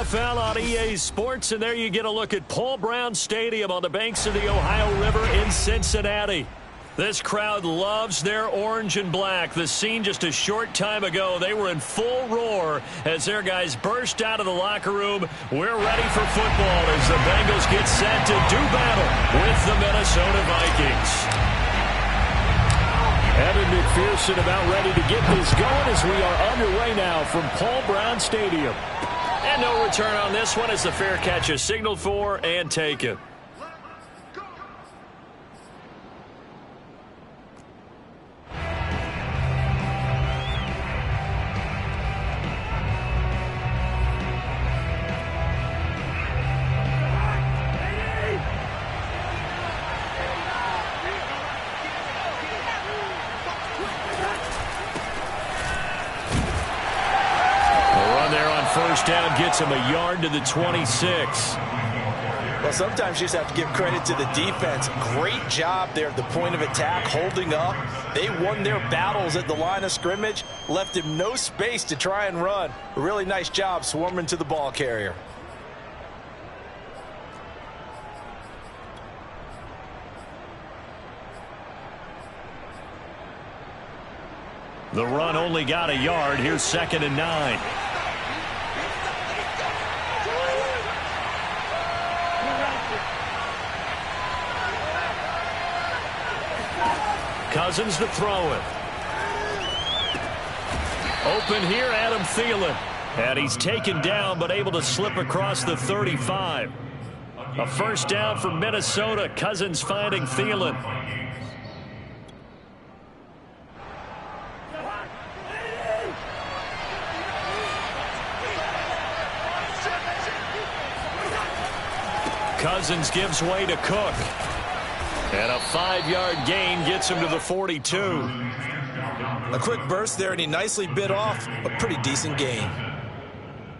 NFL on EA Sports, and there you get a look at Paul Brown Stadium on the banks of the Ohio River in Cincinnati. This crowd loves their orange and black. The scene just a short time ago, they were in full roar as their guys burst out of the locker room. We're ready for football as the Bengals get set to do battle with the Minnesota Vikings. Evan McPherson about ready to get this going as we are underway now from Paul Brown Stadium. And no return on this one as the fair catch is signaled for and taken. First down gets him a yard to the 26. Well, sometimes you just have to give credit to the defense. Great job there at the point of attack, holding up. They won their battles at the line of scrimmage, left him no space to try and run. A really nice job swarming to the ball carrier. The run only got a yard. Here's 2nd and 9. Cousins to throw it. Open here, Adam Thielen. And he's taken down, but able to slip across the 35. A first down for Minnesota. Cousins finding Thielen. Cousins gives way to Cook. And a 5-yard gain gets him to the 42. A quick burst there, and he nicely bit off a pretty decent gain.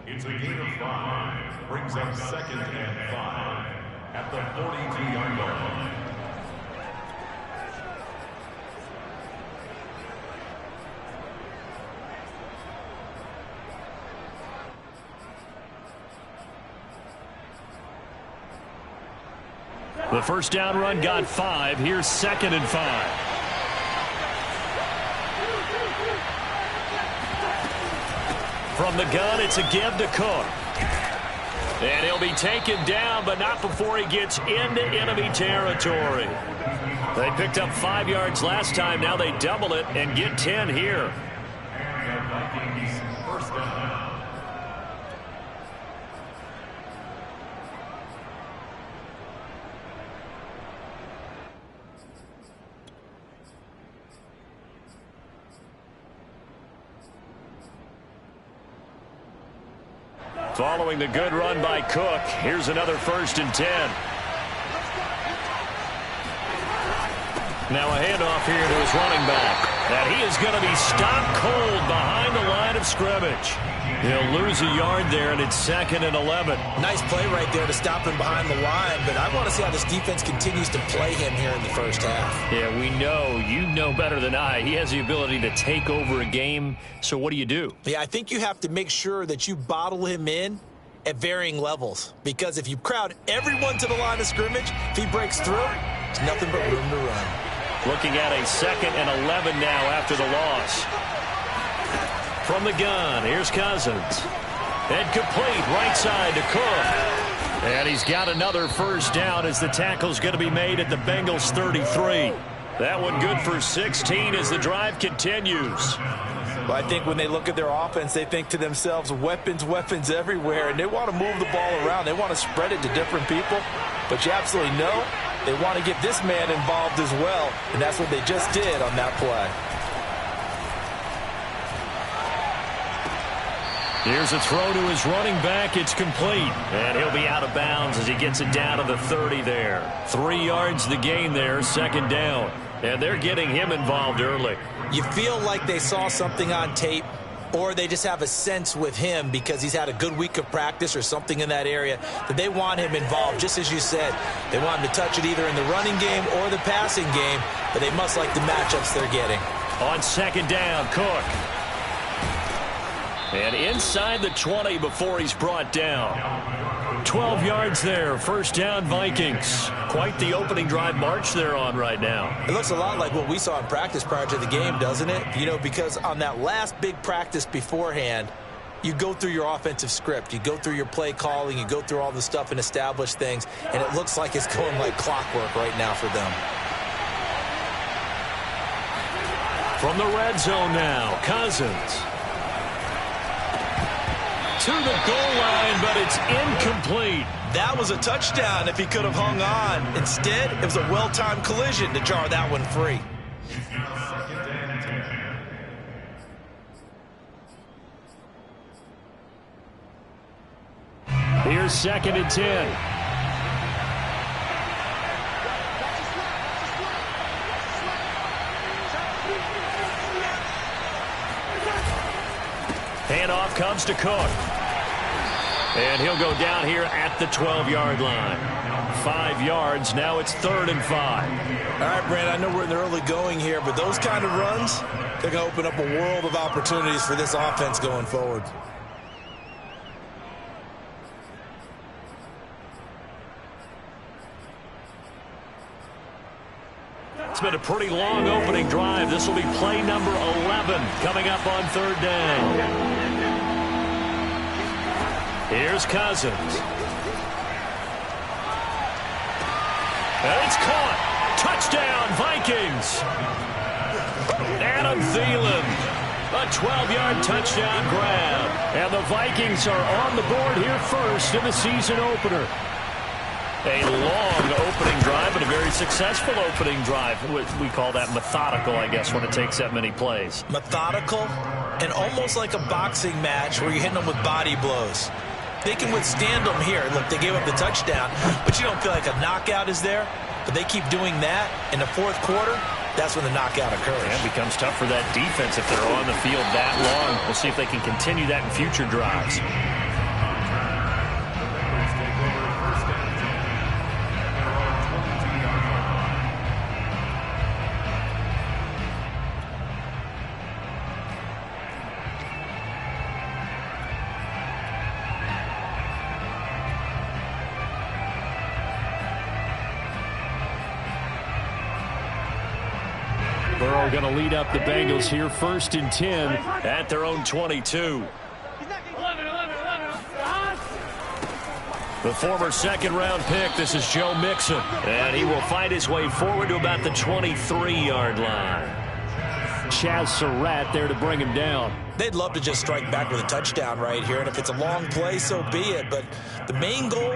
It's a gain of 5. Brings up 2nd and 5 at the 42-yard line. The first down run got 5. Here's 2nd and 5. From the gun, it's a give to Cook. And he'll be taken down, but not before he gets into enemy territory. They picked up 5 yards last time. Now they double it and get 10 here. First down. Following the good run by Cook, here's another 1st and 10. Now a handoff here to his running back. And he is going to be stopped cold behind the line of scrimmage. He'll lose a yard there, and it's 2nd and 11. Nice play right there to stop him behind the line, but I want to see how this defense continues to play him here in the first half. Yeah, we know. You know better than I. He has the ability to take over a game, so what do? Yeah, I think you have to make sure that you bottle him in at varying levels, because if you crowd everyone to the line of scrimmage, if he breaks through, there's nothing but room to run. Looking at a 2nd and 11 now after the loss. From the gun, here's Cousins. And complete, right side to Cook. And he's got another first down as the tackle's going to be made at the Bengals 33. That one good for 16 as the drive continues. Well, I think when they look at their offense, they think to themselves, weapons, weapons everywhere, and they want to move the ball around. They want to spread it to different people, but you absolutely know they want to get this man involved as well, and that's what they just did on that play. Here's a throw to his running back. It's complete. And he'll be out of bounds as he gets it down to the 30 there. 3 yards the gain there, 2nd down. And they're getting him involved early. You feel like they saw something on tape, or they just have a sense with him because he's had a good week of practice or something in that area that they want him involved. Just as you said, they want him to touch it either in the running game or the passing game, but they must like the matchups they're getting. On 2nd down, Cook. And inside the 20 before he's brought down. 12 yards there. First down, Vikings. Quite the opening drive march they're on right now. It looks a lot like what we saw in practice prior to the game, doesn't it? You know, because on that last big practice beforehand, you go through your offensive script. You go through your play calling. You go through all the stuff and establish things. And it looks like it's going like clockwork right now for them. From the red zone now, Cousins. To the goal line, but it's incomplete. That was a touchdown if he could have hung on. Instead, it was a well-timed collision to jar that one free. Here's 2nd and 10. Handoff comes to Cook. And he'll go down here at the 12-yard line. 5 yards. Now it's 3rd and 5. All right, Brand, I know we're in the early going here, but those kind of runs, they're going to open up a world of opportunities for this offense going forward. It's been a pretty long opening drive. This will be play number 11 coming up on 3rd down. Here's Cousins. And it's caught. Touchdown, Vikings. Adam Thielen. A 12-yard touchdown grab. And the Vikings are on the board here first in the season opener. A long opening drive and a very successful opening drive. We call that methodical, I guess, when it takes that many plays. Methodical and almost like a boxing match where you're hitting them with body blows. They can withstand them here. Look, they gave up the touchdown, but you don't feel like a knockout is there. But they keep doing that in the 4th quarter. That's when the knockout occurs. Yeah, it becomes tough for that defense if they're on the field that long. We'll see if they can continue that in future drives. Burrow going to lead up the Bengals here, 1st and 10 at their own 22. The former 2nd-round pick, this is Joe Mixon. And he will find his way forward to about the 23-yard line. Chaz Surratt there to bring him down. They'd love to just strike back with a touchdown right here, and if it's a long play, so be it. But the main goal,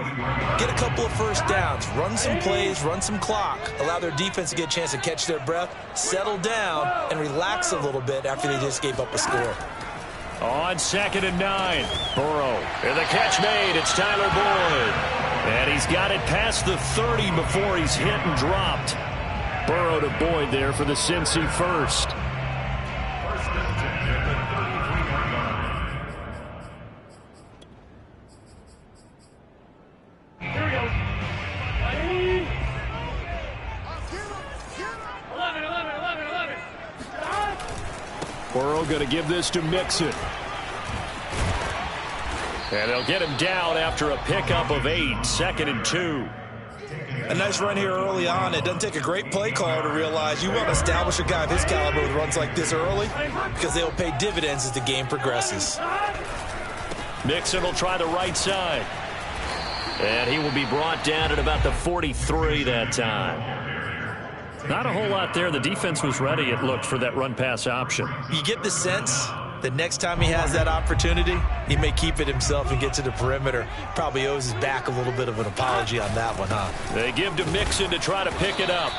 get a couple of first downs, run some plays, run some clock, allow their defense to get a chance to catch their breath, settle down, and relax a little bit after they just gave up a score. On 2nd and 9, Burrow. And the catch made, it's Tyler Boyd. And he's got it past the 30 before he's hit and dropped. Burrow to Boyd there for the Cincy first. Burrow going to give this to Mixon. And they'll get him down after a pickup of 8, 2nd and 2. A nice run here early on. It doesn't take a great play caller to realize you want to establish a guy of his caliber with runs like this early because they'll pay dividends as the game progresses. Mixon will try the right side. And he will be brought down at about the 43 that time. Not a whole lot there. The defense was ready, it looked, for that run-pass option. You get the sense that next time he has that opportunity, he may keep it himself and get to the perimeter. Probably owes his back a little bit of an apology on that one, huh? They give to Mixon to try to pick it up.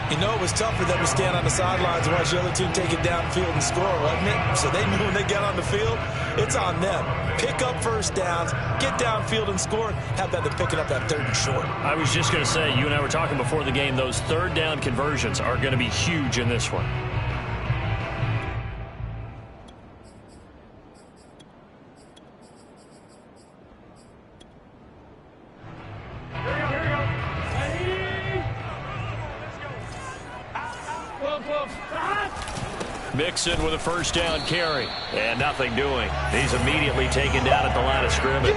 You know, it was tough for them to stand on the sidelines and watch the other team take it downfield and score, wasn't it? So they knew when they got on the field, it's on them. Pick up first downs, get downfield and score. How about them picking up that 3rd and short? I was just going to say, you and I were talking before the game, those 3rd down conversions are going to be huge in this one. Mixon with a first down carry. And nothing doing. He's immediately taken down at the line of scrimmage.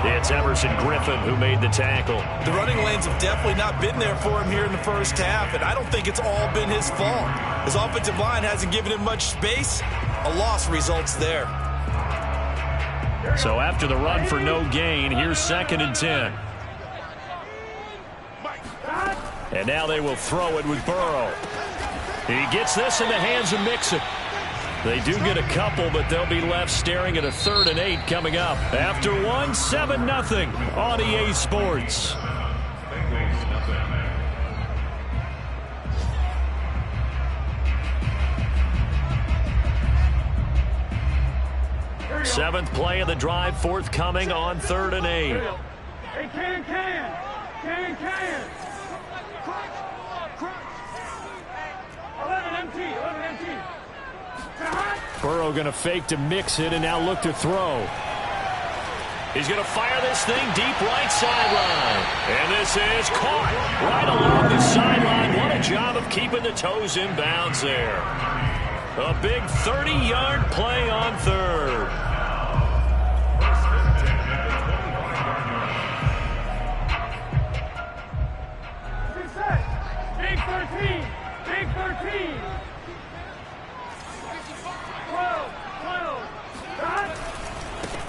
It's Emerson Griffin who made the tackle. The running lanes have definitely not been there for him here in the first half, and I don't think it's all been his fault. His offensive line hasn't given him much space. A loss results there. So after the run for no gain, here's 2nd and 10. And now they will throw it with Burrow. He gets this in the hands of Mixon. They do get a couple, but they'll be left staring at a 3rd and 8 coming up. After 7-0 on EA Sports. Seventh play of the drive forthcoming on 3rd and 8. Hey, can. 11 empty. Burrow going to fake to Mixon and now look to throw. He's going to fire this thing deep right sideline. And this is caught right along the sideline. What a job of keeping the toes in bounds there. A big 30-yard play on 3rd. Big 13. 12.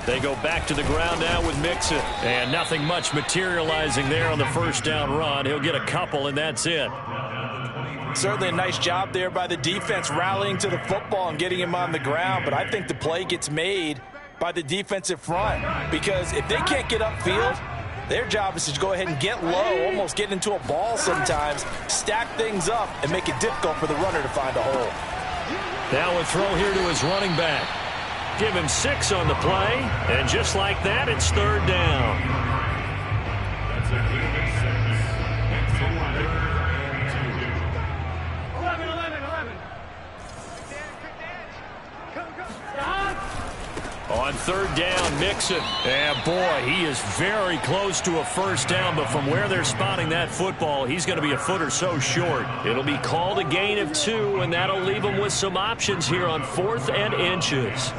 They go back to the ground now with Mixon. And nothing much materializing there on the first down run. He'll get a couple, and that's it. Certainly a nice job there by the defense rallying to the football and getting him on the ground. But I think the play gets made by the defensive front. Because if they can't get upfield, their job is to go ahead and get low, almost get into a ball sometimes, stack things up, and make it difficult for the runner to find a hole. Now a throw here to his running back. Give him 6 on the play, and just like that, it's 3rd down. That's a gain of 6. It's a 11. On 3rd down, Mixon. And boy, he is very close to a first down, but from where they're spotting that football, he's going to be a foot or so short. It'll be called a gain of 2, and that'll leave him with some options here on 4th and inches.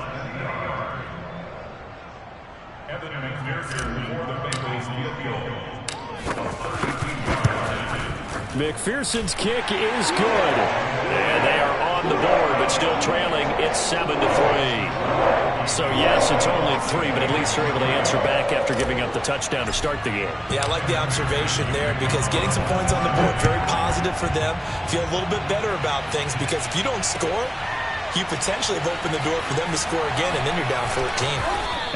McPherson's kick is good. And they are on the board, but still trailing. It's 7-3. So, yes, it's only 3, but at least they're able to answer back after giving up the touchdown to start the game. Yeah, I like the observation there because getting some points on the board, very positive for them. Feel a little bit better about things because if you don't score, you potentially have opened the door for them to score again, and then you're down 14.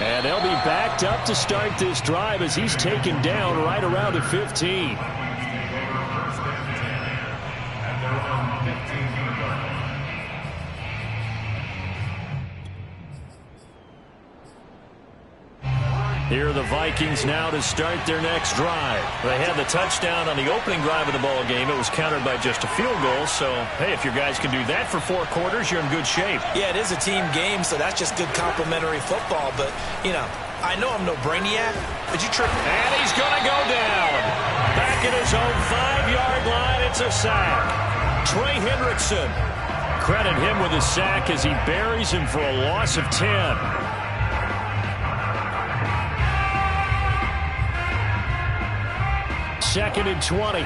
And they'll be backed up to start this drive as he's taken down right around the 15. Here are the Vikings now to start their next drive. They had the touchdown on the opening drive of the ball game. It was countered by just a field goal. So, hey, if your guys can do that for 4 quarters, you're in good shape. Yeah, it is a team game, so that's just good complimentary football. But, you know, I know I'm no brainiac, but you tripping. And he's going to go down. Back at his own 5-yard line, it's a sack. Trey Hendrickson. Credit him with a sack as he buries him for a loss of 10. 2nd and 20.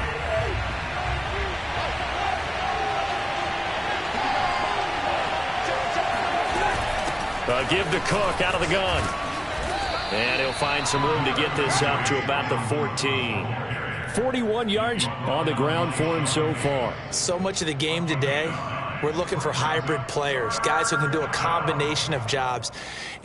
A give to Cook out of the gun. And he'll find some room to get this up to about the 14. 41 yards on the ground for him so far. So much of the game today, we're looking for hybrid players, guys who can do a combination of jobs.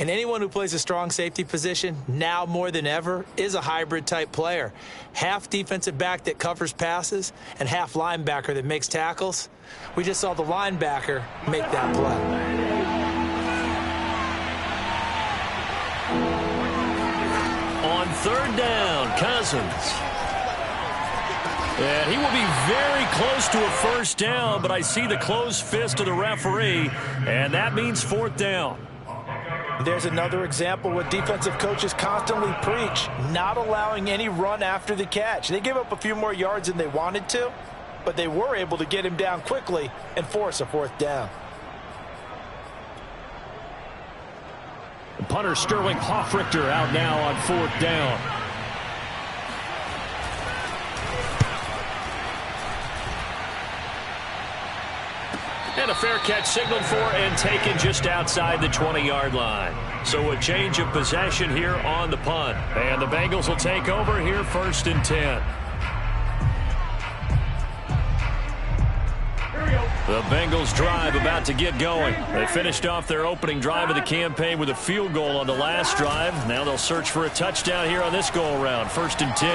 And anyone who plays a strong safety position, now more than ever, is a hybrid-type player. Half defensive back that covers passes and half linebacker that makes tackles. We just saw the linebacker make that play. On 3rd down, Cousins. And he will be very close to a first down, but I see the closed fist of the referee, and that means 4th down. There's another example what defensive coaches constantly preach, not allowing any run after the catch. They gave up a few more yards than they wanted to, but they were able to get him down quickly and force a 4th down. Punter Sterling Hoffrichter out now on 4th down. And a fair catch signaled for and taken just outside the 20-yard line. So a change of possession here on the punt. And the Bengals will take over here 1st and 10. The Bengals drive about to get going. They finished off their opening drive of the campaign with a field goal on the last drive. Now they'll search for a touchdown here on this go-around. 1st and 10.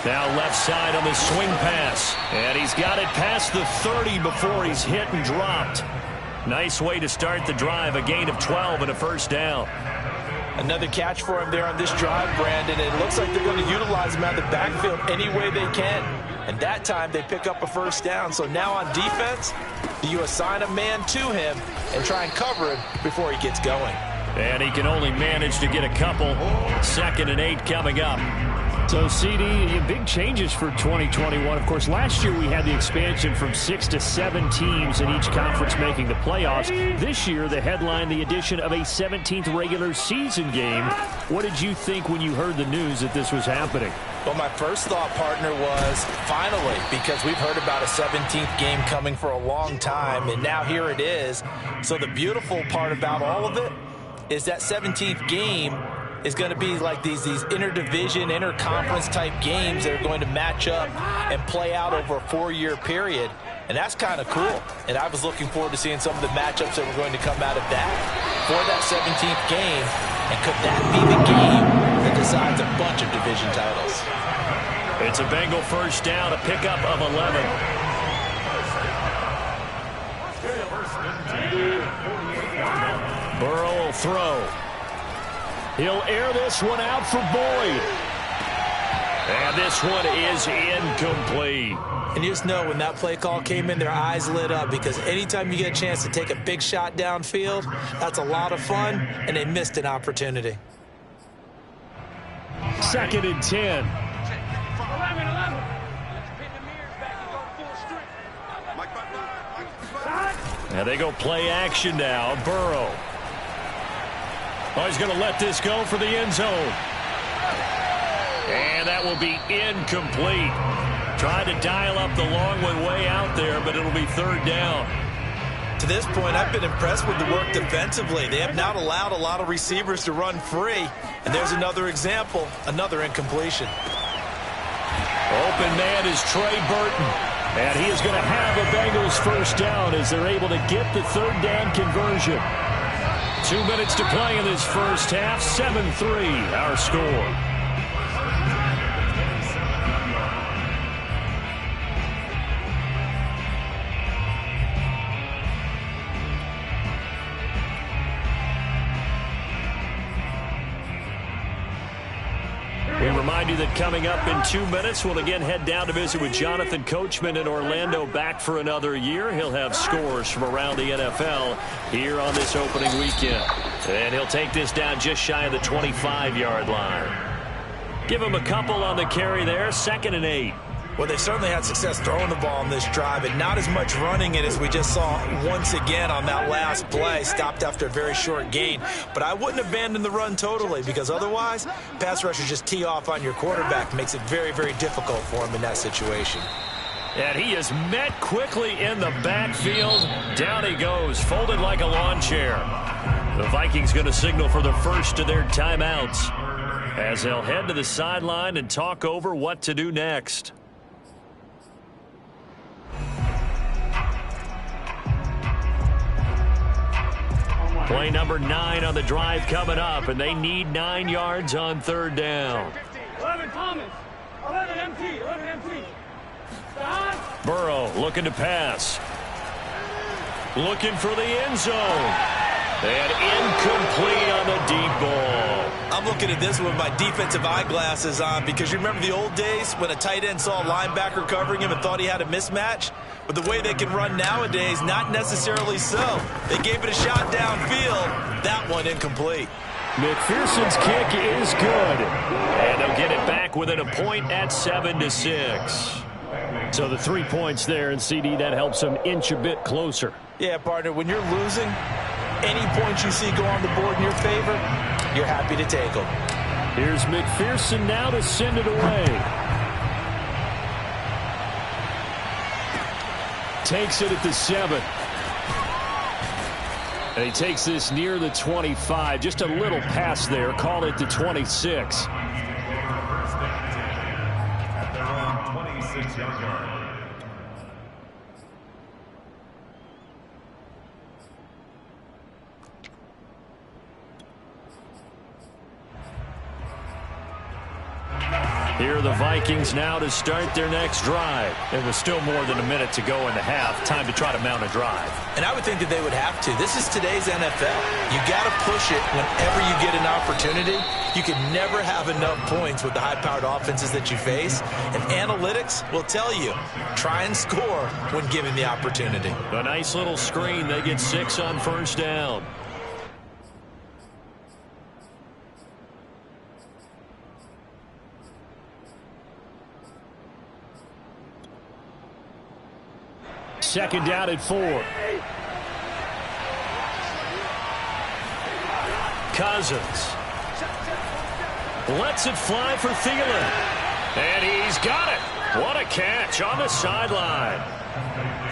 Now left side on the swing pass. And he's got it past the 30 before he's hit and dropped. Nice way to start the drive. A gain of 12 and a 1st down. Another catch for him there on this drive, Brandon. It looks like they're going to utilize him out of the backfield any way they can. And that time they pick up a 1st down. So now on defense, do you assign a man to him and try and cover him before he gets going? And he can only manage to get a couple. 2nd and 8 coming up. So, CD, big changes for 2021. Of course, last year we had the expansion from 6 to 7 teams in each conference making the playoffs. This year, the headline, the addition of a 17th regular season game. What did you think when you heard the news that this was happening? Well, my first thought, partner, was finally, because we've heard about a 17th game coming for a long time, and now here it is. So the beautiful part about all of it is that 17th game is going to be like these interdivision, interconference type games that are going to match up and play out over a 4-year period. And that's kind of cool. And I was looking forward to seeing some of the matchups that were going to come out of that for that 17th game. And could that be the game that decides a bunch of division titles? It's a Bengal 1st down, a pickup of 11. Burrow will throw. He'll air this one out for Boyd. And this one is incomplete. And you just know when that play call came in, their eyes lit up, because anytime you get a chance to take a big shot downfield, that's a lot of fun, and they missed an opportunity. 2nd and 10. 11. And they go play action now. Burrow. Oh, he's going to let this go for the end zone. And that will be incomplete. Tried to dial up the long one way out there, but it'll be 3rd down. To this point, I've been impressed with the work defensively. They have not allowed a lot of receivers to run free. And there's another example, another incompletion. Open man is Trey Burton. And he is going to have a Bengals 1st down as they're able to get the 3rd down conversion. 2 minutes to play in this first half. 7-3 our score. We remind you that coming up in 2 minutes, we'll again head down to visit with Jonathan Coachman in Orlando, back for another year. He'll have scores from around the NFL here on this opening weekend. And he'll take this down just shy of the 25-yard line. Give him a couple on the carry there. 2nd and 8. Well, they certainly had success throwing the ball on this drive, and not as much running it as we just saw once again on that last play. Stopped after a very short gain. But I wouldn't abandon the run totally, because otherwise, pass rushers just tee off on your quarterback. Makes it very, very difficult for him in that situation. And he is met quickly in the backfield. Down he goes, folded like a lawn chair. The Vikings going to signal for the first of their timeouts as they'll head to the sideline and talk over what to do next. Play number 9 on the drive coming up, and they need 9 yards on 3rd down. 11 Thomas. 11 MT. 11 MT. Burrow looking to pass. Looking for the end zone. And incomplete on the deep ball. I'm looking at this with my defensive eyeglasses on, because you remember the old days when a tight end saw a linebacker covering him and thought he had a mismatch? But the way they can run nowadays, not necessarily so. They gave it a shot downfield. That one incomplete. McPherson's kick is good. And they'll get it back within a point at 7-6. So the 3 points there, and CD, that helps them inch a bit closer. Yeah, partner, when you're losing, any points you see go on the board in your favor, you're happy to take them. Here's McPherson now to send it away. Takes it at the 7. And he takes this near the 25. Just a little pass there. Call it the 26. At their own 26-yard line. Here are the Vikings now to start their next drive. It was still more than a minute to go in the half. Time to try to mount a drive. And I would think that they would have to. This is today's NFL. You got to push it whenever you get an opportunity. You can never have enough points with the high-powered offenses that you face. And analytics will tell you, try and score when given the opportunity. A nice little screen. They get 6 on first down. Second down at 4. Cousins lets it fly for Thielen. And he's got it. What a catch on the sideline.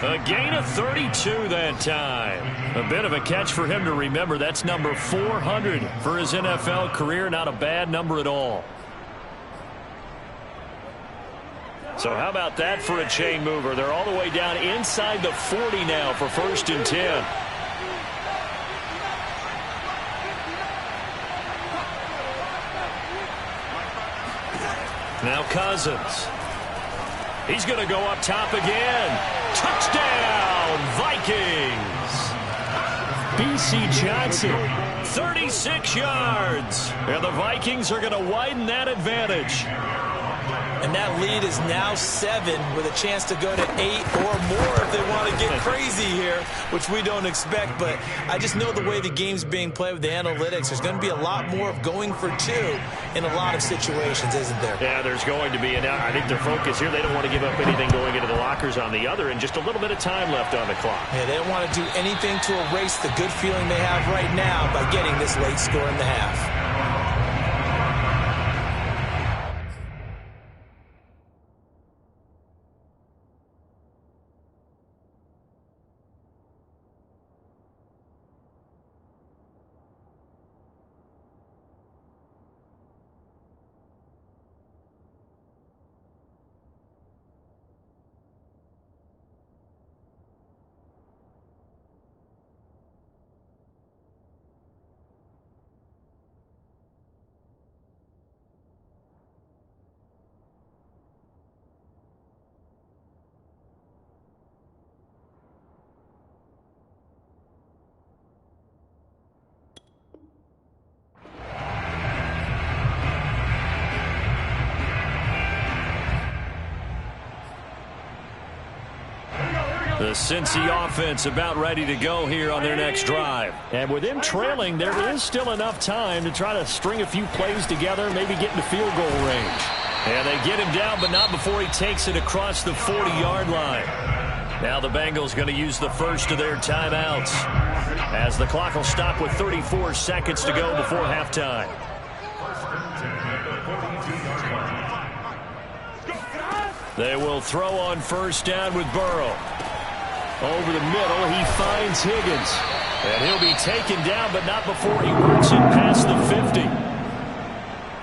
A gain of 32 that time. A bit of a catch for him to remember. That's number 400 for his NFL career. Not a bad number at all. So how about that for a chain mover? They're all the way down inside the 40 now for 1st and 10. Now Cousins. He's going to go up top again. Touchdown, Vikings. B.C. Johnson, 36 yards. And the Vikings are going to widen that advantage. And that lead is now 7 with a chance to go to 8 or more if they want to get crazy here, which we don't expect. But I just know the way the game's being played with the analytics, there's going to be a lot more of going for 2 in a lot of situations, isn't there? Yeah, there's going to be. And I think their focus here, they don't want to give up anything going into the lockers on the other, and just a little bit of time left on the clock. Yeah, they don't want to do anything to erase the good feeling they have right now by getting this late score in the half. The Cincy offense about ready to go here on their next drive. And with them trailing, there is still enough time to try to string a few plays together, maybe get into field goal range. And they get him down, but not before he takes it across the 40-yard line. Now the Bengals going to use the first of their timeouts, as the clock will stop with 34 seconds to go before halftime. They will throw on first down with Burrow. Over the middle, he finds Higgins. And he'll be taken down, but not before he works it past the 50.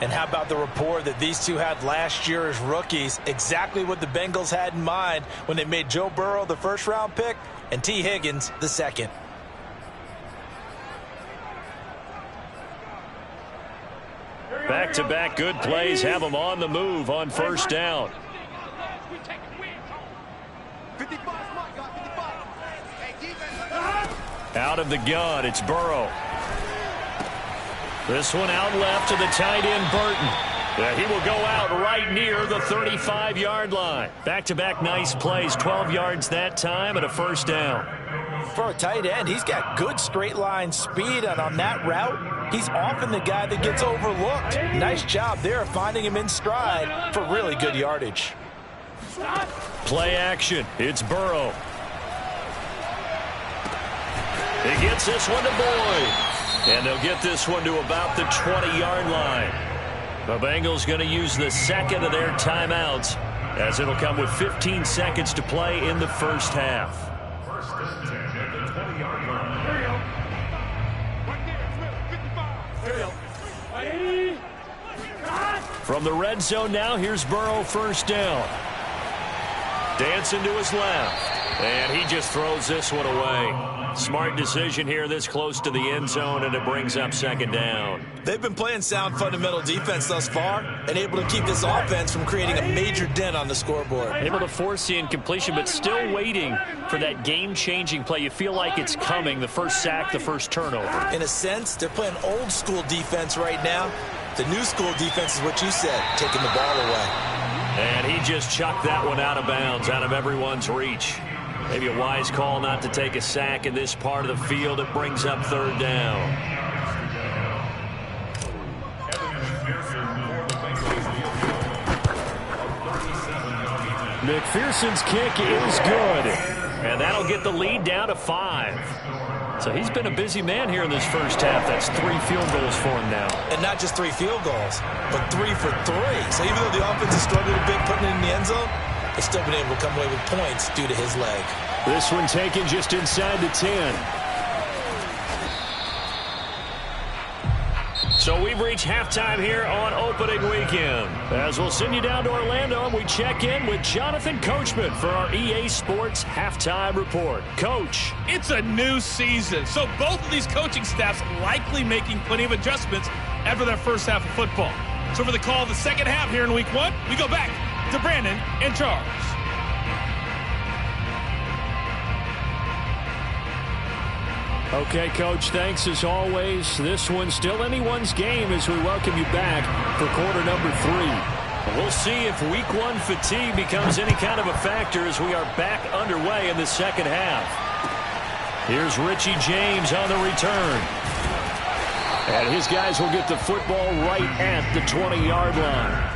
And how about the rapport that these two had last year as rookies? Exactly what the Bengals had in mind when they made Joe Burrow the first-round pick and T. Higgins the second. Back-to-back good plays have them on the move on first down. Out of the gun, it's Burrow. This one out left to the tight end, Burton. He will go out right near the 35-yard line. Back-to-back nice plays, 12 yards that time and a first down. For a tight end, he's got good straight-line speed, and on that route, he's often the guy that gets overlooked. Nice job there finding him in stride for really good yardage. Play action. It's Burrow. He gets this one to Boyd. And they'll get this one to about the 20-yard line. The Bengals going to use the second of their timeouts, as it'll come with 15 seconds to play in the first half. First and 10 at the 20-yard line. From the red zone now, here's Burrow, first down. Dancing to his left, and he just throws this one away. Smart decision here this close to the end zone, and it brings up second down. They've been playing sound fundamental defense thus far and able to keep this offense from creating a major dent on the scoreboard. Able to force the incompletion, but still waiting for that game-changing play. You feel like it's coming, the first sack, the first turnover. In a sense, they're playing old-school defense right now. The new school defense is what you said, taking the ball away. And he just chucked that one out of bounds, out of everyone's reach. Maybe a wise call not to take a sack in this part of the field. It brings up third down. McPherson's kick is good. And that'll get the lead down to 5. So he's been a busy man here in this first half. That's 3 field goals for him now. And not just 3 field goals, but 3 for 3. So even though the offense has struggled a bit putting it in the end zone, they've still been able to come away with points due to his leg. This one taken just inside the 10. So we've reached halftime here on opening weekend. As we'll send you down to Orlando, and we check in with Jonathan Coachman for our EA Sports Halftime Report. Coach. It's a new season, so both of these coaching staffs likely making plenty of adjustments after their first half of football. So for the call of the second half here in week 1, we go back to Brandon and Charles. Okay, Coach, thanks as always. This one's still anyone's game as we welcome you back for quarter number 3. We'll see if week 1 fatigue becomes any kind of a factor as we are back underway in the second half. Here's Richie James on the return. And his guys will get the football right at the 20-yard line.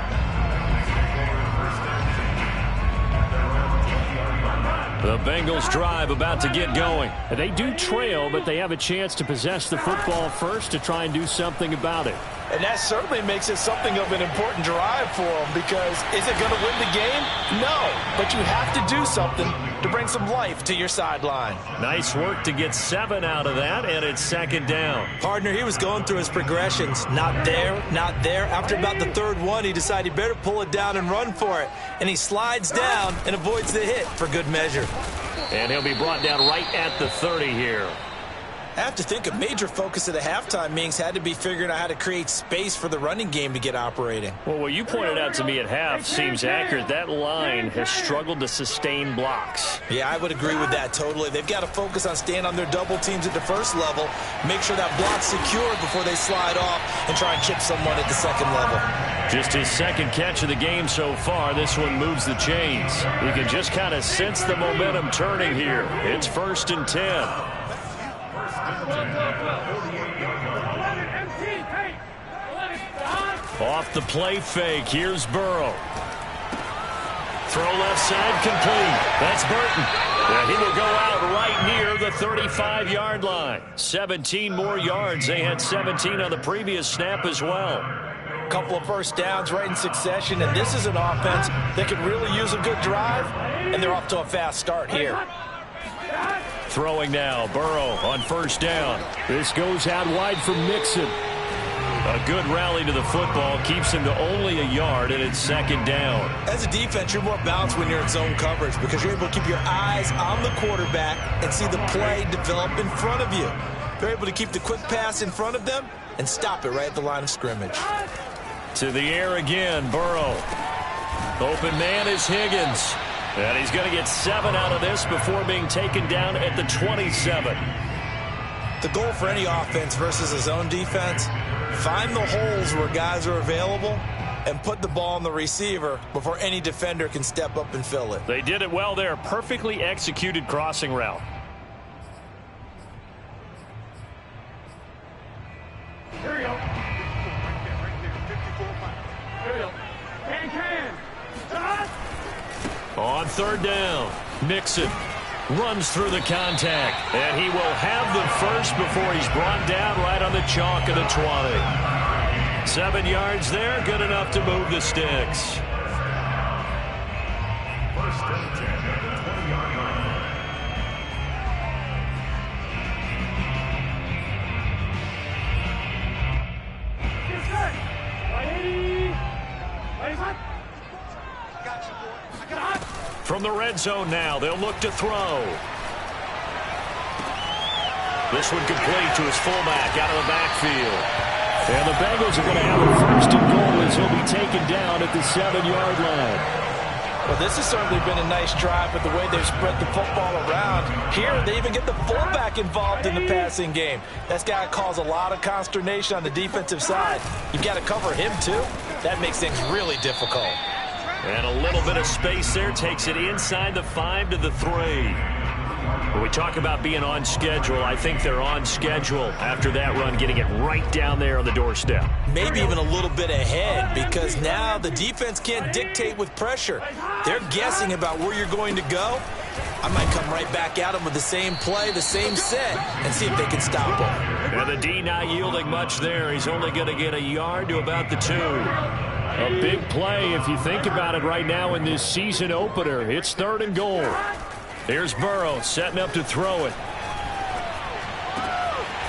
The Bengals drive about to get going. They do trail, but they have a chance to possess the football first to try and do something about it. And that certainly makes it something of an important drive for them, because is it going to win the game? No, but you have to do something to bring some life to your sideline. Nice work to get 7 out of that, and it's second down. Partner, he was going through his progressions. Not there, not there. After about the third one, he decided he better pull it down and run for it. And he slides down and avoids the hit for good measure. And he'll be brought down right at the 30 here. I have to think a major focus of the halftime meetings had to be figuring out how to create space for the running game to get operating. Well, what you pointed out to me at half seems accurate. That line has struggled to sustain blocks. Yeah, I would agree with that totally. They've got to focus on staying on their double teams at the first level, make sure that block's secured before they slide off and try and chip someone at the second level. Just his second catch of the game so far. This one moves the chains. You can just kind of sense the momentum turning here. It's first and 10. Off the play fake, here's Burrow. Throw left side, complete. That's Burton. And he will go out right near the 35-yard line. 17 more yards. They had 17 on the previous snap as well. Couple of first downs right in succession, and this is an offense that could really use a good drive, and they're off to a fast start here. Throwing now, Burrow on first down. This goes out wide for Mixon. A good rally to the football keeps him to only a yard, and it's second down. As a defense, you're more balanced when you're in zone coverage because you're able to keep your eyes on the quarterback and see the play develop in front of you. They're able to keep the quick pass in front of them and stop it right at the line of scrimmage. To the air again, Burrow. Open man is Higgins. And he's going to get 7 out of this before being taken down at the 27. The goal for any offense versus a zone defense, find the holes where guys are available and put the ball on the receiver before any defender can step up and fill it. They did it well there. Perfectly executed crossing route. Here we go. Here we go. Can. On third down. Mixon runs through the contact, and he will have the first before he's brought down right on the chalk of the 20. 7 yards there, good enough to move the sticks. First and 10 at the 20-yard line. From the red zone now, they'll look to throw. This one complete to his fullback out of the backfield. And the Bengals are going to have a first and goal as he'll be taken down at the 7-yard line. Well, this has certainly been a nice drive with the way they've spread the football around. Here, they even get the fullback involved in the passing game. That's got to cause a lot of consternation on the defensive side. You've got to cover him, too. That makes things really difficult. And a little bit of space there takes it inside the 5 to the 3. When we talk about being on schedule, I think they're on schedule after that run, getting it right down there on the doorstep. Maybe even a little bit ahead, because now the defense can't dictate with pressure. They're guessing about where you're going to go. I might come right back at them with the same play, the same set, and see if they can stop them. And the D not yielding much there. He's only going to get a yard to about the 2. A big play if you think about it right now in this season opener. It's 3rd and goal. Here's Burrow setting up to throw it.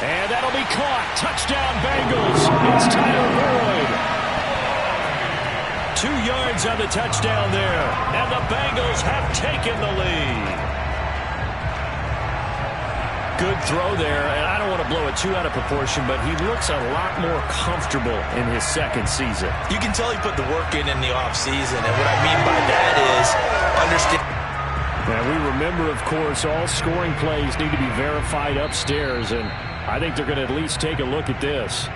And that'll be caught. Touchdown Bengals. It's Tyler Boyd. 2 yards on the touchdown there. And the Bengals have taken the lead. Good throw there, and I don't want to blow it too out of proportion, but he looks a lot more comfortable in his second season. You can tell he put the work in the offseason, and what I mean by that is understand. And we remember, of course, all scoring plays need to be verified upstairs, and I think they're going to at least take a look at this.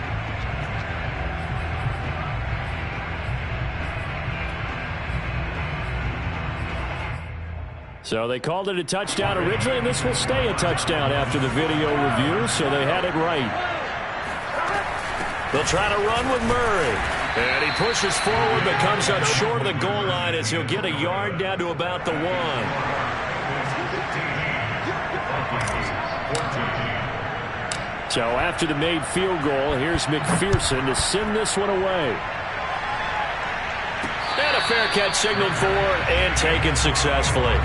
So they called it a touchdown originally, and this will stay a touchdown after the video review, so they had it right. They'll try to run with Murray. And he pushes forward but comes up short of the goal line as he'll get a yard down to about the 1. So after the made field goal, here's McPherson to send this one away. And a fair catch signaled for and taken successfully.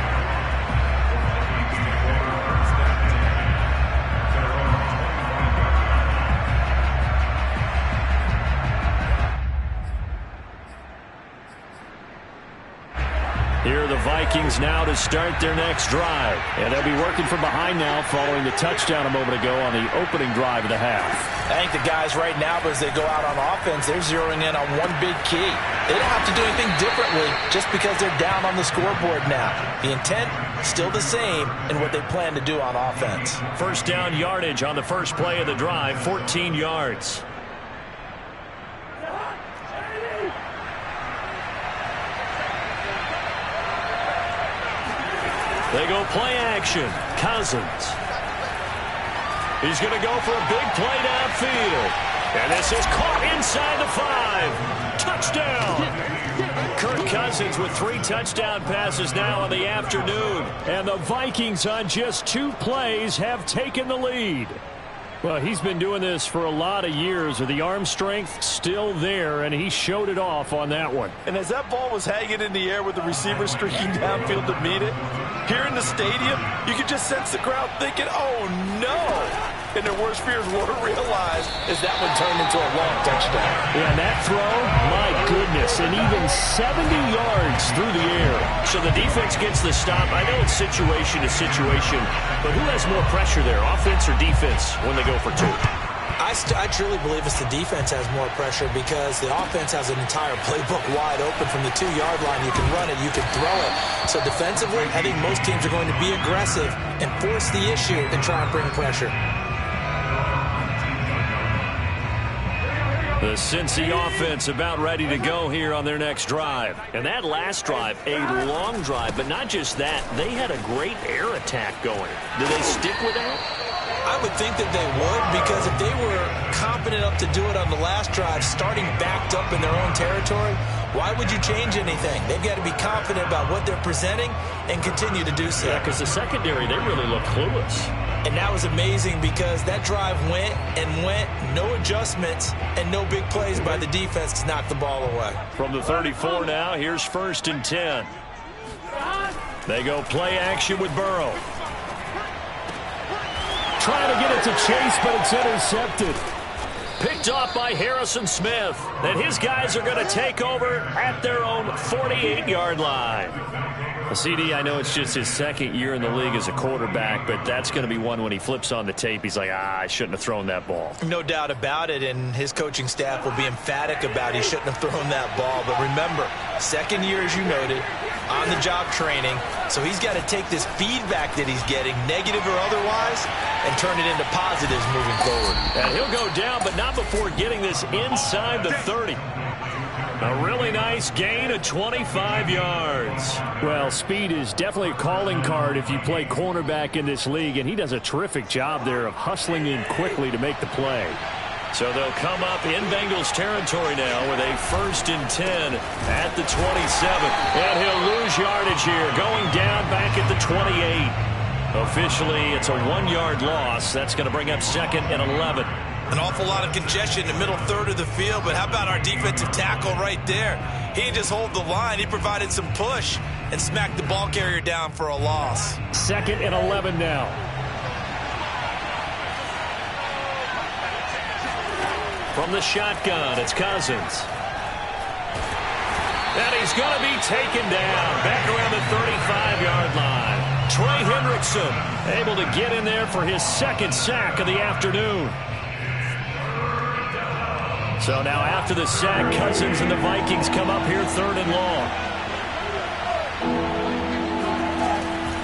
Here are the Vikings now to start their next drive. And they'll be working from behind now following the touchdown a moment ago on the opening drive of the half. I think the guys right now, as they go out on offense, they're zeroing in on one big key. They don't have to do anything differently just because they're down on the scoreboard now. The intent, still the same in what they plan to do on offense. First down yardage on the first play of the drive, 14 yards. They go play action. Cousins. He's going to go for a big play downfield. And this is caught inside the 5. Touchdown. Kirk Cousins with 3 touchdown passes now in the afternoon. And the Vikings on just 2 plays have taken the lead. Well, he's been doing this for a lot of years with the arm strength still there, and he showed it off on that one. And as that ball was hanging in the air with the receiver streaking downfield to meet it, here in the stadium, you could just sense the crowd thinking, oh, no. And their worst fears were realized as that one turned into a long touchdown. Yeah, and that throw, my goodness, and even 70 yards through the air. So the defense gets the stop. I know it's situation to situation, but who has more pressure there, offense or defense, when they go for 2? I truly believe it's the defense has more pressure because the offense has an entire playbook wide open from the 2-yard line. You can run it, you can throw it. So defensively, I think most teams are going to be aggressive and force the issue and try and bring pressure. The Cincy offense about ready to go here on their next drive. And that last drive, a long drive, but not just that. They had a great air attack going. Do they stick with that? I would think that they would, because if they were confident enough to do it on the last drive, starting backed up in their own territory, why would you change anything? They've got to be confident about what they're presenting and continue to do so. Yeah, because the secondary, they really look clueless. And that was amazing because that drive went and went, no adjustments and no big plays by the defense to knock the ball away. From the 34 now, here's 1st and 10. They go play action with Burrow. Trying to get it to Chase, but it's intercepted. Picked off by Harrison Smith. And his guys are going to take over at their own 48-yard line. CD, I know it's just his second year in the league as a quarterback, but that's going to be one when he flips on the tape. He's like, I shouldn't have thrown that ball. No doubt about it, and his coaching staff will be emphatic about he shouldn't have thrown that ball. But remember, second year, as you noted, on-the-job training, so he's got to take this feedback that he's getting, negative or otherwise, and turn it into positives moving forward. And he'll go down, but not before getting this inside the 30. A really nice gain of 25 yards. Well, speed is definitely a calling card if you play cornerback in this league, and he does a terrific job there of hustling in quickly to make the play. So they'll come up in Bengals territory now with a 1st and 10 at the 27. And he'll lose yardage here, going down back at the 28. Officially, it's a 1-yard loss. That's going to bring up 2nd and 11. An awful lot of congestion in the middle third of the field, but how about our defensive tackle right there? He didn't just hold the line. He provided some push and smacked the ball carrier down for a loss. 2nd and 11 now. From the shotgun, it's Cousins. And he's going to be taken down back around the 35-yard line. Trey Hendrickson able to get in there for his 2nd sack of the afternoon. So now after the sack, Cousins and the Vikings come up here 3rd and long.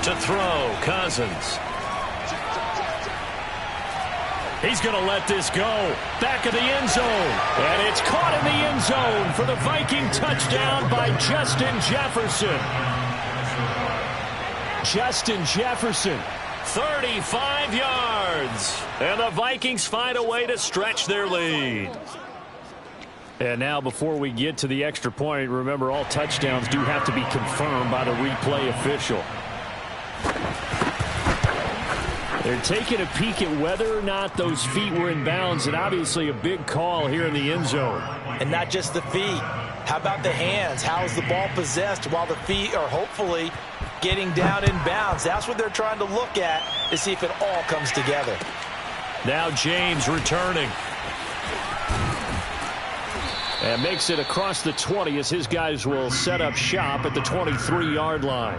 To throw, Cousins. He's going to let this go. Back of the end zone. And it's caught in the end zone for the Viking touchdown by Justin Jefferson. Justin Jefferson, 35 yards. And the Vikings find a way to stretch their lead. And now before we get to the extra point, remember all touchdowns do have to be confirmed by the replay official. They're taking a peek at whether or not those feet were in bounds, and obviously a big call here in the end zone. And not just the feet. How about the hands? How is the ball possessed while the feet are hopefully getting down in bounds? That's what they're trying to look at to see if it all comes together. Now James returning. And makes it across the 20 as his guys will set up shop at the 23-yard line.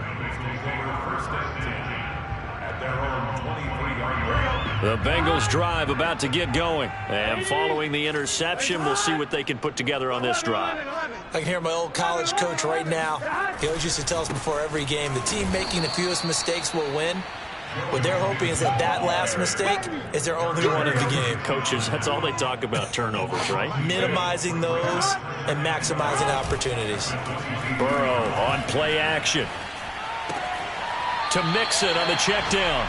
The Bengals drive about to get going. And following the interception, we'll see what they can put together on this drive. I can hear my old college coach right now. He always used to tell us before every game, the team making the fewest mistakes will win. What they're hoping is that that last mistake is their only one of the game. Coaches, that's all they talk about, turnovers, right? Minimizing those and maximizing opportunities. Burrow on play action. To Mixon on the check down.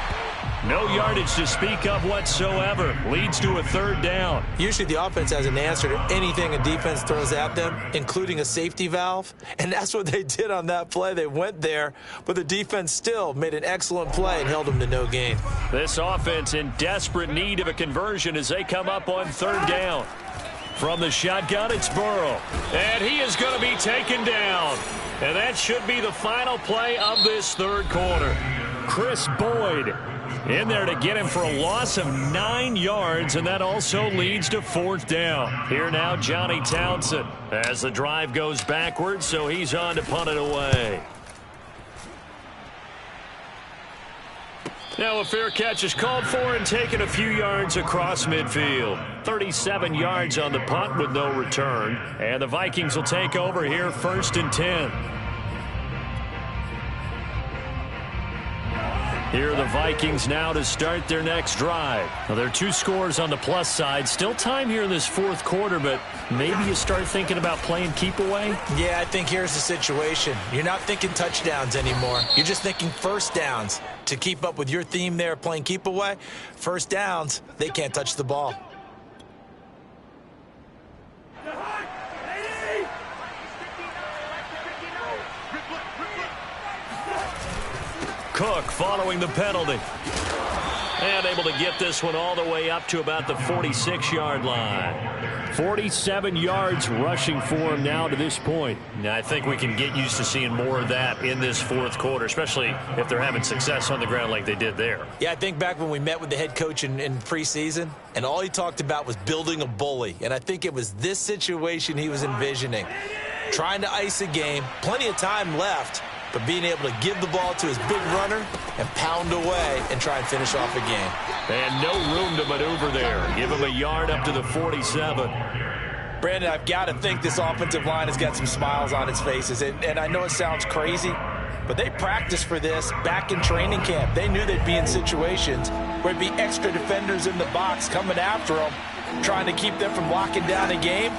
No yardage to speak of whatsoever. Leads to a 3rd down. Usually the offense has an answer to anything a defense throws at them, including a safety valve. And that's what they did on that play. They went there, but the defense still made an excellent play and held them to no gain. This offense in desperate need of a conversion as they come up on 3rd down. From the shotgun, it's Burrow. And he is going to be taken down. And that should be the final play of this 3rd quarter. Chris Boyd in there to get him for a loss of 9 yards, and that also leads to 4th down. Here now, Johnny Townsend as the drive goes backwards, so he's on to punt it away. Now a fair catch is called for and taken a few yards across midfield. 37 yards on the punt with no return, and the Vikings will take over here 1st and 10. Here are the Vikings now to start their next drive. Now, there are 2 scores on the plus side. Still time here in this fourth quarter, but maybe you start thinking about playing keep away? Yeah, I think here's the situation. You're not thinking touchdowns anymore. You're just thinking first downs. To keep up with your theme there, playing keep away, first downs, they can't touch the ball. Cook following the penalty. And able to get this one all the way up to about the 46-yard line. 47 yards rushing for him now to this point. Now, I think we can get used to seeing more of that in this fourth quarter, especially if they're having success on the ground like they did there. Yeah, I think back when we met with the head coach in preseason, and all he talked about was building a bully. And I think it was this situation he was envisioning. Trying to ice a game, plenty of time left, but being able to give the ball to his big runner and pound away and try and finish off a game. And no room to maneuver there. Give him a yard up to the 47. Brandon, I've got to think this offensive line has got some smiles on its faces. And I know it sounds crazy, but they practiced for this back in training camp. They knew they'd be in situations where there'd be extra defenders in the box coming after them, trying to keep them from locking down a game.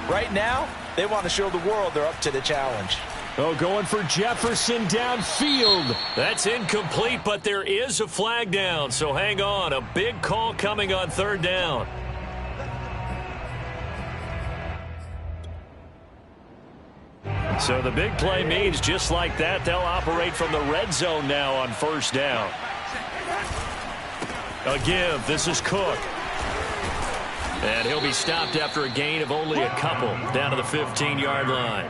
Right now, they want to show the world they're up to the challenge. Oh, going for Jefferson downfield. That's incomplete, but there is a flag down, so hang on. A big call coming on third down. So the big play means just like that, they'll operate from the red zone now on first down. A give. This is Cook. And he'll be stopped after a gain of only a couple down to the 15-yard line.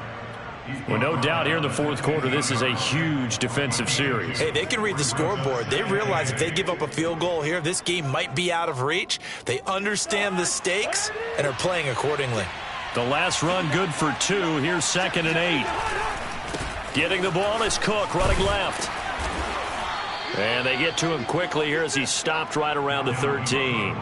Well, no doubt here in the fourth quarter, this is a huge defensive series. Hey, they can read the scoreboard. They realize if they give up a field goal here, this game might be out of reach. They understand the stakes and are playing accordingly. The last run good for 2. Here's 2nd and 8. Getting the ball is Cook running left. And they get to him quickly here as he stopped right around the 13.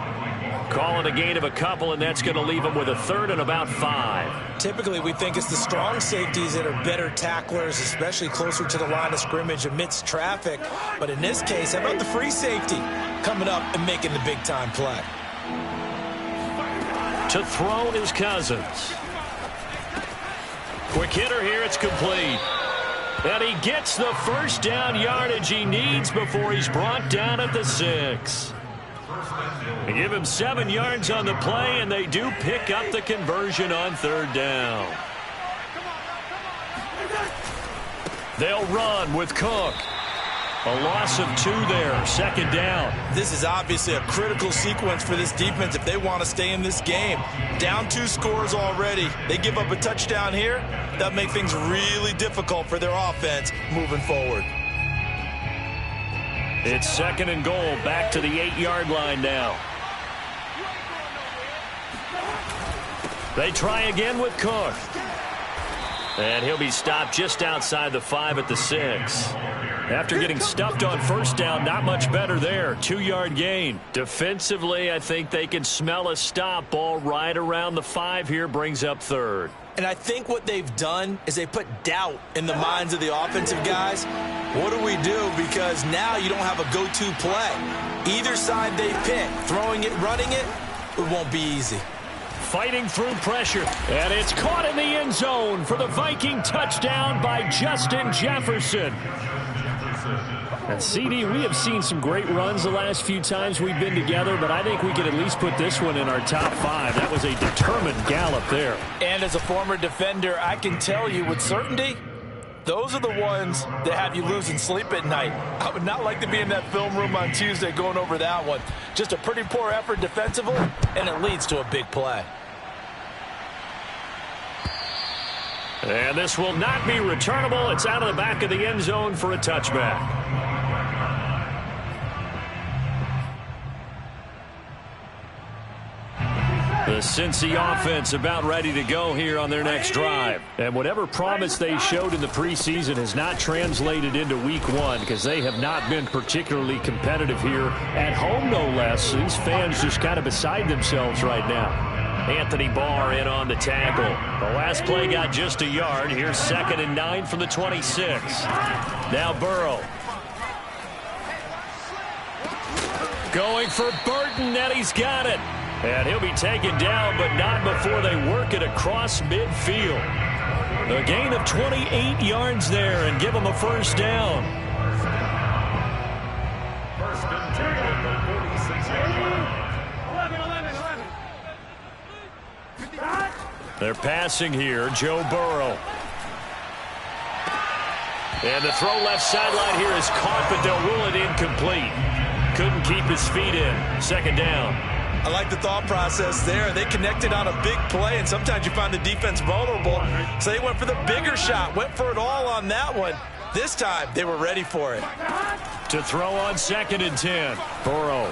Calling a gain of a couple, and that's going to leave him with a 3rd and about 5. Typically, we think it's the strong safeties that are better tacklers, especially closer to the line of scrimmage amidst traffic. But in this case, how about the free safety coming up and making the big-time play? To throw is Cousins. Quick hitter here, it's complete. And he gets the first down yardage he needs before he's brought down at the 6. They give him 7 yards on the play, and they do pick up the conversion on third down. They'll run with Cook. A loss of 2 there, 2nd down. This is obviously a critical sequence for this defense if they want to stay in this game. Down 2 scores already. They give up a touchdown here. That'll make things really difficult for their offense moving forward. It's 2nd and goal, back to the 8-yard line now. They try again with Cook. And he'll be stopped just outside the 5 at the 6. After getting stuffed on first down, not much better there. 2-yard gain. Defensively, I think they can smell a stop. Ball right around the 5 here, brings up 3rd. And I think what they've done is they put doubt in the minds of the offensive guys. What do we do? Because now you don't have a go-to play. Either side they pick, throwing it, running it, it won't be easy. Fighting through pressure. And it's caught in the end zone for the Viking touchdown by Justin Jefferson. And CD, we have seen some great runs the last few times we've been together, but I think we could at least put this one in our top 5. That was a determined gallop there. And as a former defender, I can tell you with certainty, those are the ones that have you losing sleep at night. I would not like to be in that film room on Tuesday going over that one. Just a pretty poor effort defensively, and it leads to a big play. And this will not be returnable. It's out of the back of the end zone for a touchback. The Cincy offense about ready to go here on their next drive. And whatever promise they showed in the preseason has not translated into week 1 because they have not been particularly competitive here at home, no less. These fans just kind of beside themselves right now. Anthony Barr in on the tackle. The last play got just a yard. Here's 2nd and 9 from the 26. Now Burrow. Going for Burton, and he's got it. And he'll be taken down, but not before they work it across midfield. A gain of 28 yards there and give him a first down. First and 10 at the 46-yard line. 11. They're passing here, Joe Burrow. And the throw left sideline here is caught, but they'll rule it incomplete. Couldn't keep his feet in. Second down. I like the thought process there. They connected on a big play, and sometimes you find the defense vulnerable. So they went for the bigger shot, went for it all on that one. This time, they were ready for it. To throw on 2nd and 10. Burrow.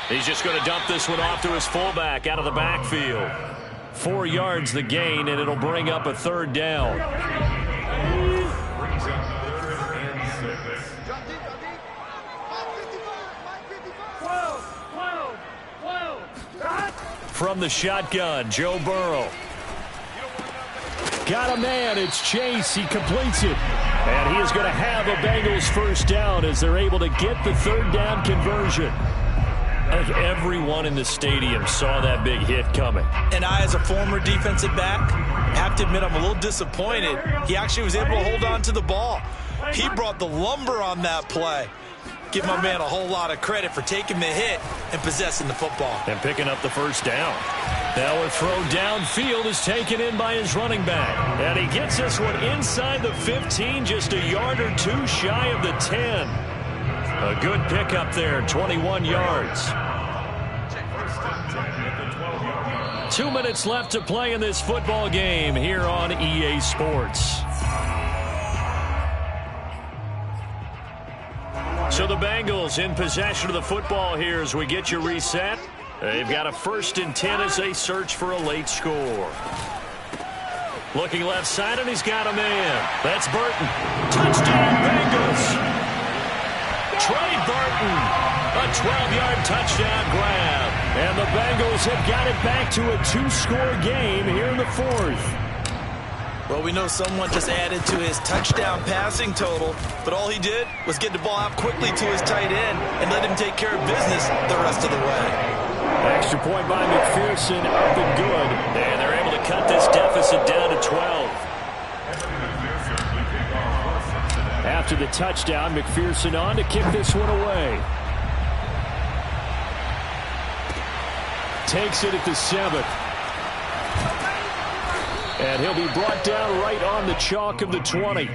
He's just going to dump this one off to his fullback out of the backfield. 4 yards the gain, and it'll bring up a third down. Brings up 3rd and 6. 12. From the shotgun, Joe Burrow. Got a man. It's Chase. He completes it. And he is going to have a Bengals first down as they're able to get the third down conversion. Like everyone in the stadium saw that big hit coming. And I, as a former defensive back, have to admit I'm a little disappointed. He actually was able to hold on to the ball. He brought the lumber on that play. Give my man a whole lot of credit for taking the hit and possessing the football. And picking up the first down. Now a throw downfield is taken in by his running back. And he gets this one inside the 15, just a yard or two shy of the 10. A good pickup there, 21 yards. 2 minutes left to play in this football game here on EA Sports. So the Bengals in possession of the football here as we get you reset. They've got a 1st and 10 as they search for a late score. Looking left side, and he's got a man. That's Burton. Touchdown, Bengals. Trey Burton, a 12-yard touchdown grab. And the Bengals have got it back to a 2-score game here in the 4th. Well, we know someone just added to his touchdown passing total, but all he did was get the ball out quickly to his tight end and let him take care of business the rest of the way. Extra point by McPherson, up and good. And they're able to cut this deficit down to 12. After the touchdown, McPherson on to kick this one away. Takes it at the 7th. And he'll be brought down right on the chalk of the 20.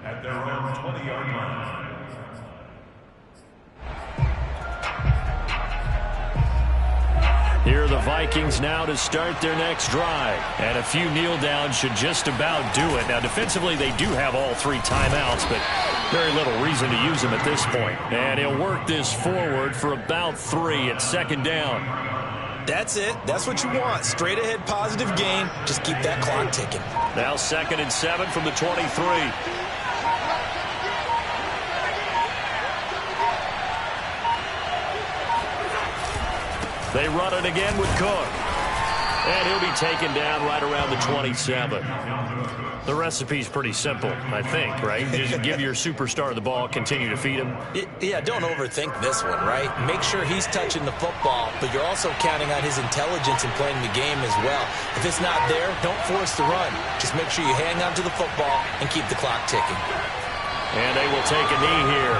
At their own 20-yard line. Here are the Vikings now to start their next drive. And a few kneel downs should just about do it. Now, defensively, they do have all 3 timeouts, but very little reason to use them at this point. And he'll work this forward for about 3 at 2nd down. That's it. That's what you want. Straight ahead positive gain. Just keep that clock ticking. Now 2nd and 7 from the 23. They run it again with Cook. And he'll be taken down right around the 27. The recipe's pretty simple, I think, right? Just give your superstar the ball, continue to feed him. Yeah, don't overthink this one, right? Make sure he's touching the football, but you're also counting on his intelligence in playing the game as well. If it's not there, don't force the run. Just make sure you hang on to the football and keep the clock ticking. And they will take a knee here.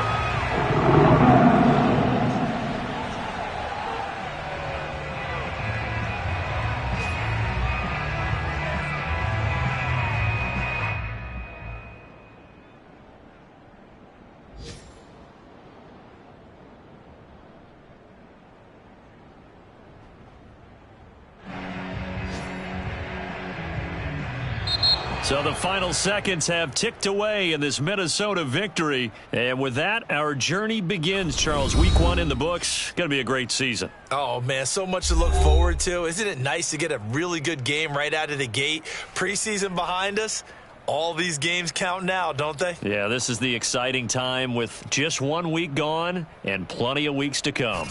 So the final seconds have ticked away in this Minnesota victory. And with that, our journey begins, Charles. Week 1 in the books. Going to be a great season. Oh, man, so much to look forward to. Isn't it nice to get a really good game right out of the gate? Preseason behind us. All these games count now, don't they? Yeah, this is the exciting time with just 1 week gone and plenty of weeks to come.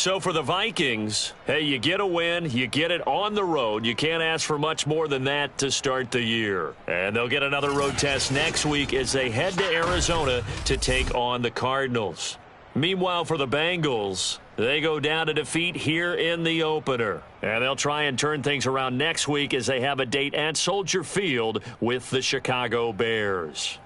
So for the Vikings, hey, you get a win, you get it on the road. You can't ask for much more than that to start the year. And they'll get another road test next week as they head to Arizona to take on the Cardinals. Meanwhile, for the Bengals, they go down to defeat here in the opener. And they'll try and turn things around next week as they have a date at Soldier Field with the Chicago Bears.